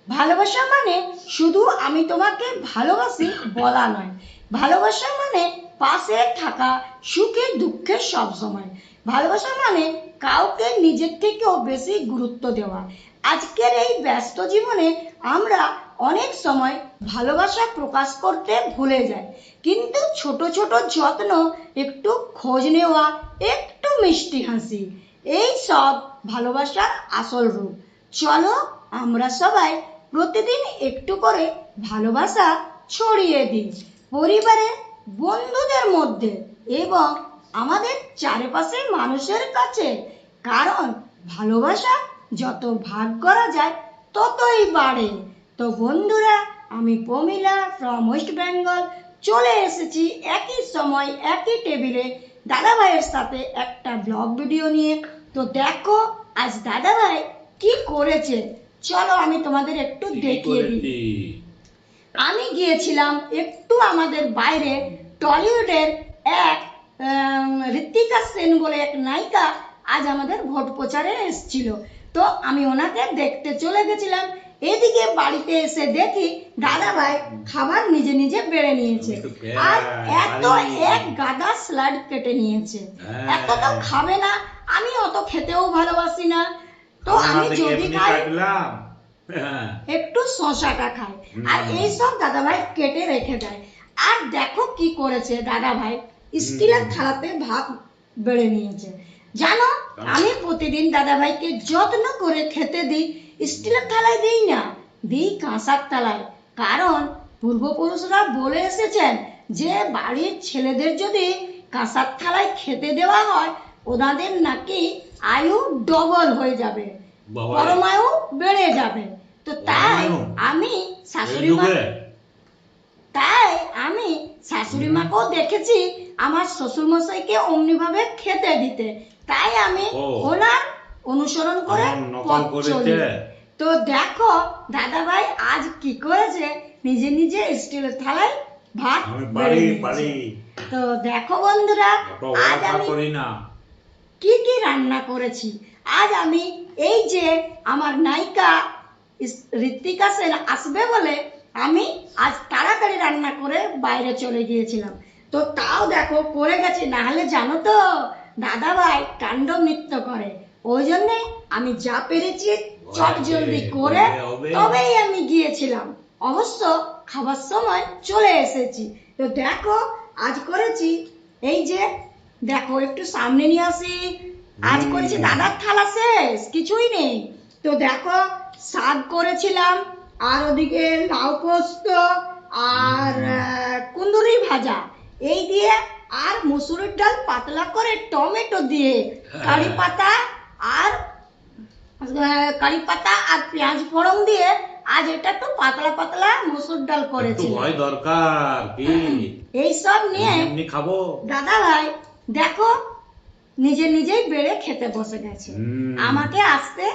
ভালোবাসা মানে শুধু আমি তোমাকে ভালোবাসি বলা নয়, ভালোবাসা মানে পাশে থাকা, সুখে দুঃখে সব সময়। ভালোবাসা মানে কাউকে নিজের থেকেও বেশি গুরুত্ব দেওয়া। আজকের এই ব্যস্ত জীবনে আমরা অনেক সময় ভালোবাসা প্রকাশ করতে ভুলে যাই, কিন্তু ছোট ছোট যত্ন, একটু খোঁজ নেওয়া, একটু মিষ্টি হাসি, এই সব ভালোবাসার আসল রূপ। চলো আমরা সবাই প্রতিদিন একটু করে ভালোবাসা ছড়িয়ে দিই পরিবারে, বন্ধুদের মধ্যে এবং আমাদের চারপাশের মানুষের কাছে। কারণ ভালোবাসা যত ভাগ করা যায় ততই বাড়ে। তো বন্ধুরা, আমি প্রমিলা ফ্রম ওয়েস্ট বেঙ্গল চলে এসেছি একই সময় একই টেবিলে দাদাভাইয়ের সাথে একটা ব্লগ ভিডিও নিয়ে। তো দেখো আজ দাদাভাই কি করেছে, চলো আমি তোমাদের একটু দেখিয়ে দিই। আমি গিয়েছিলাম একটু আমাদের বাইরে, টলিউডের এক ঋতিকা সেন বলে এক নায়িকা আজ আমাদের ভোট প্রচারে এসেছিল। তো আমি ওনাকে দেখতে চলে গেছিলাম। এদিকে বাড়িতে এসে দেখি দাদাভাই খাবার নিজে নিজে বেড়ে নিয়েছে, আর এত এক গাদা স্যালাড কেটে নিয়েছে। এত তো খাবে না, আমি অত খেতেও ভালোবাসি না, তো আমি যদি খাই একটু শশাটা খায়, আর এইসব দাদাভাই কেটে রেখে দেয়। আর দেখো কি করেছে দাদাভাই, স্টিলের থালাতে ভাত বেড়ে নিয়েছে। জানো আমি প্রতিদিন দাদাভাইকে যত্ন করে খেতে দিই, স্টিলের থালায় দিই না, দিই কাঁসার থালায়। কারণ পূর্বপুরুষরা বলে এসেছেন যে বাড়ির ছেলেদের যদি কাঁসার থালায় খেতে দেওয়া হয় ওনাদের নাকি আয়ু ডবল হয়ে যাবে, পরমায়ু বেড়ে যাবে। তো তাই আমি শাশুড়ি মাকেও দেখেছি আমার শ্বশুর মশাইকে অমনি ভাবে খেতে দিতে, তাই আমি ওনার অনুসরণ করে চলি। তো দেখো দাদাভাই আজ কি করেছে, নিজে নিজে স্টিলের থালায় ভাত বেড়ে নিয়েছে। তো দেখো বন্ধুরা, আজ আমি কি কি রান্না করেছি। আজ আমি এই যে আমার নায়িকা ঋতিকা সেন আসবে বলে আমি আজ তাড়াতাড়ি রান্না করে বাইরে চলে গিয়েছিলাম। তো তাও দেখো করে গেছি, না হলে জানো তো দাদাভাই তাণ্ডব নৃত্য করে, ওই জন্যে আমি যা পেরেছি চট জলদি করে তবেই আমি গিয়েছিলাম। অবশ্য খাবার সময় চলে এসেছি। তো দেখো আজ করেছি এই যে, দেখো একটু সামনে নিয়ে আসি, আজ করেছি দাদার থালা শেষ কিছুই নেই। তো দেখো শাক করেছিলাম, আর ওদিকে লাউ পোস্ত, আর কুন্দুরি ভাজা, এই দিয়ে আর মুসুরির ডাল পাতলা করে টমেটো দিয়ে কারি পাতা আর পেঁয়াজ ফোড়ন দিয়ে আজ এটা একটু পাতলা পাতলা মুসুর ডাল করেছি। দরকার কি এই সব নিয়ে খাবো। দাদা ভাই দেখো নিজে নিজেই বেড়ে খেতে বসে গেছে, আমাকে আসতে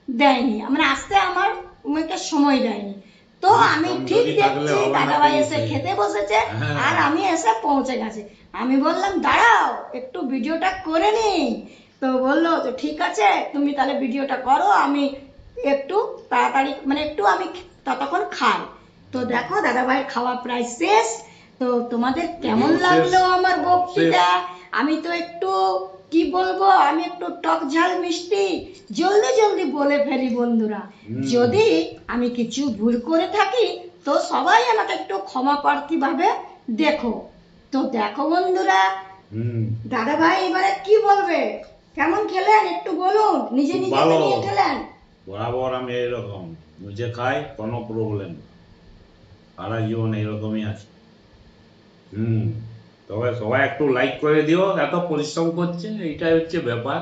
দেয়নি, মানে আসতে আমার মেয়েকে সময় দেয়নি। তো আমি ঠিক দেখছি দাদাভাই এসে খেতে বসেছে আর আমি এসে পৌঁছে গেছি। আমি বললাম দাঁড়াও একটু ভিডিওটা করে নি। তো বললো তো ঠিক আছে তুমি তাহলে ভিডিওটা করো, আমি একটু তাড়াতাড়ি মানে একটু আমি ততক্ষণ খাই। তো দেখো দাদাভাইয়ের খাওয়া প্রায় শেষ। তো তোমাদের কেমন লাগলো আমার বক্তৃতা? আমি তো একটু কি বলবো, আমি একটু টক ঝাল মিষ্টি জলদি জলদি বলে ফেলি বন্ধুরা। যদি আমি কিছু ভুল করে থাকি তো সবাই আমাকে একটু ক্ষমা প্রার্থী ভাবে দেখো। তো দেখো বন্ধুরা, দাদা ভাই এবারে কি বলবে, কেমন খেলেন একটু বলুন, নিজে নিজে নিয়ে খেলেন? বরাবর আমি এরকম বুঝে খাই, কোনো প্রবলেম, সারা জীবন এরকমই আছে। তবে সবাই একটু লাইক করে দিও, এত পরিশ্রম করছে, এইটাই হচ্ছে ব্যাপার।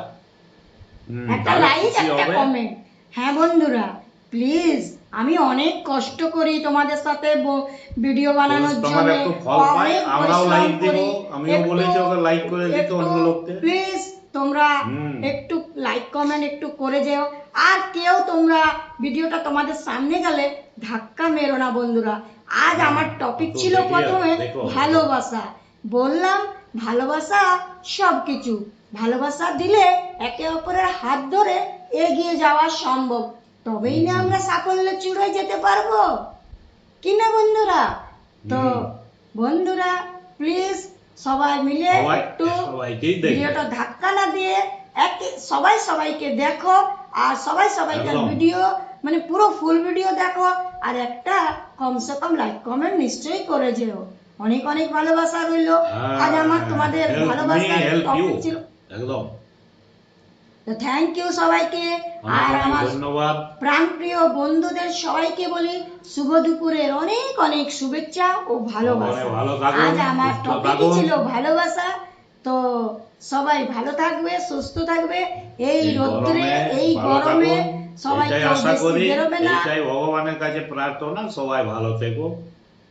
একটা লাইক একটা কমেন্ট। হ্যাঁ বন্ধুরা প্লিজ, আমি অনেক কষ্ট করি তোমাদের সাথে ভিডিও বানানোর জন্য, আমরাও লাইক দেব, আমিও বলেছি ওকে লাইক করে দিতে অন্য লোককে। প্লিজ তোমরা একটু লাইক কমেন্ট একটু করে যেও। আর কেউ তোমরা ভিডিওটা তোমাদের সামনে গেলে ধাক্কা মেরো না বন্ধুরা। আজ আমার টপিক ছিল প্রথমে ভালোবাসা, বললাম ভালোবাসা সবকিছু, ভালোবাসা দিলে একে অপরের হাত ধরে এগিয়ে যাওয়া সম্ভব। তবেই না আমরা সাফল্যের চূড়ায় যেতে পারবো, কি না বন্ধুরা? তো বন্ধুরা প্লিজ সবাই মিলে একটু সবাইকেই দেখবে। ভিডিওটা ধাক্কা না দিয়ে সবাই সবাইকে দেখো, আর সবাই সবাইকার একদম। ভিডিও মানে পুরো ফুল ভিডিও দেখো, আর একটা কমসে কম লাইক কমেন্ট নিশ্চয়ই করে যেও। অনেক অনেক ভালোবাসা রইলো। আজ আমার তোমাদের Help me, ভালোবাসার help you. টপিক ছিল। একদম। তো থ্যাংক ইউ সবাইকে। অনেক আর অনেক আমার ধন্যবাদ। প্রাণপ্রিয় বন্ধুদের সবাইকে বলি শুভ দুপুরের অনেক অনেক শুভেচ্ছা ও ভালোবাসা। সবাই ভালো থাকুন, আজ আমার সুস্থ টপিকই থাকুন। ছিল ভালোবাসা। তো সবাই ভালো থাকবে, সুস্থ থাকবে। এই রোদ্রে এই ভালো গরমে থাকুন। সবাই এটাই কেউ আশা বেশি করি, বেরোবে না। এইটাই ভগবানের কাছে প্রার্থনা, সবাই ভালো থেকো,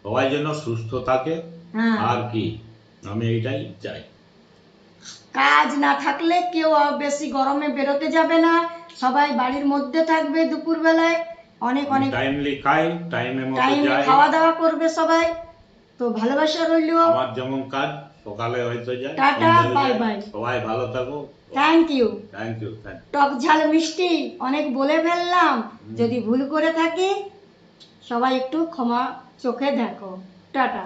সবাই যেন সুস্থ থাকে। হ্যাঁ, আর কি, আমি এইটাই চাই। কাজ না থাকলে কেউ বেশি গরমে বেরোতে যাবে না, সবাই বাড়ির মধ্যে থাকবে দুপুর বেলায়। অনেক অনেক টাইমলি খাই, টাইমের মতো টাইমে যাই। খাওয়া দাওয়া করবে সবাই। তো ভালোবাসা রইলো। আমার যেমন কাজ, সকালে হয়তো যাই, টাটা, সন্ধ্যায় বাই যাই। বাই। সবাই ভালো থাকো। Thank you. Thank you, thank you. টক ঝাল মিষ্টি অনেক বলে ফেললাম, যদি ভুল করে থাকি সবাই একটু ক্ষমা চোখে দেখো। টাটা।